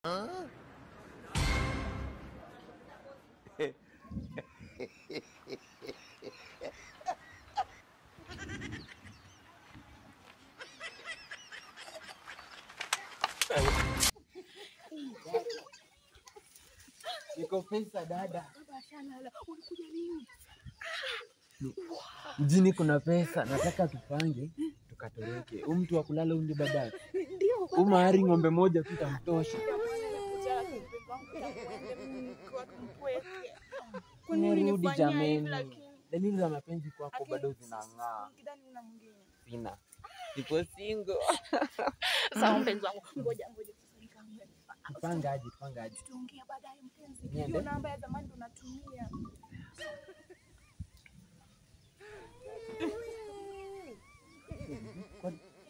Niko pesa dada. Mjini kuna pesa, nataka tupange tukatoroke. Huyu mtu wa kulala huyu ndio baba. Ndio. Umahari ng'ombe moja tu tamtosha. Nirudi jameni. Dalili za mapenzi kwako bado zinang'aa. Sina. Niko single. Sawa mpenzi wangu. Ngoja. Pangaje. Tutaongea baadaye mpenzi. Niende? Ndio namba ya zamani tunatumia.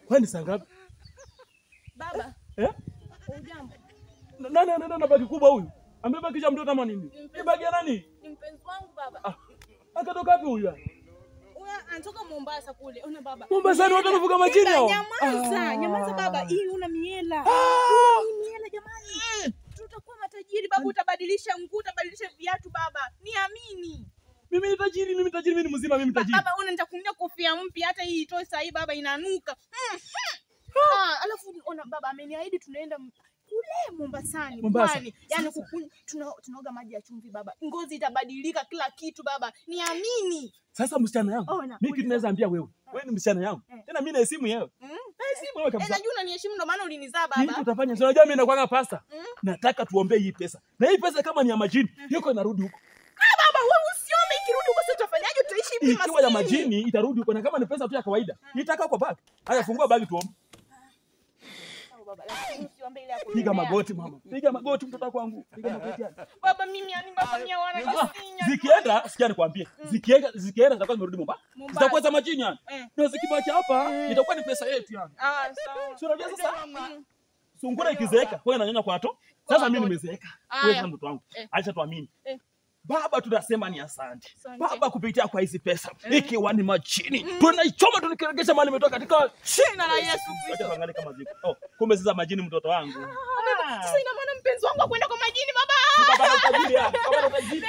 Kwani saa ngapi? Baba. Hujambo? Nani anaenda bagi kubwa huyu? Amebeba kisha mtoto kama nini? Ni bagi ya nani? Ni mpenzi wangu baba. Akatoka wapi huyu? Huyu anatoka Mombasa kule. Una baba. Mombasa ni watu wanavuka majini hao. Nyamaza baba. Hii una miela. Hii miela jamani. Tutakuwa matajiri baba, utabadilisha nguo, utabadilisha viatu baba. Niamini. Mimi ni tajiri, mimi ni mzima, mimi tajiri. Baba unanitakunia kofia mpya hata hii itoe sahi baba inanuka. Alafu ona baba ameniahidi tunaenda kule Mombasani. Kwani yani tunaoga maji ya chumvi baba. Ngozi itabadilika kila kitu baba. Niamini. Sasa msichana yangu. Mimi kitu naweza ambia wewe. Wewe ni msichana yangu. Tena mimi naheshimu wewe. Naheshimu wewe kabisa. Najua unaniheshimu ndio maana ulinizaa baba. Nini tutafanya? Unajua mimi nakuanga pasta. Nataka tuombe hii pesa. Na hii pesa kama ni ya majini, yuko inarudi huko. Baba wewe usiombe ikirudi huko sasa utafanyaje? Tutaishi hivi maskini. Ikiwa ya majini itarudi huko na kama ni pesa tu ya kawaida. Nitaka kwa bag. Haya fungua bag tuombe. Piga magoti mama. Piga magoti mtoto wangu. Piga magoti hapa. Baba mimi wana kisinya. Zikienda, sikia nikwambie. Zikienda zitakuwa zimerudi Mombasa. Zitakuwa za majini yani. Na zikibaki hapa itakuwa ni pesa yetu yani. Sawa. Sio unajua sasa? Sungura ikizeeka, wewe unanyonya kwa to. Sasa mimi nimezeeka. Wewe kama mtoto wangu. Acha tuamini. Baba tunasema ni asante. Baba kupitia kwa hizi pesa. Ikiwa ni majini. Tunaichoma tukiregesha mali imetoka katika jina la Yesu Kristo. Acha tuangalie kama ziko. Kumbe sasa majini mtoto wangu. Sasa ina maana mpenzi wangu akwenda kwa majini baba. Baba tajiri.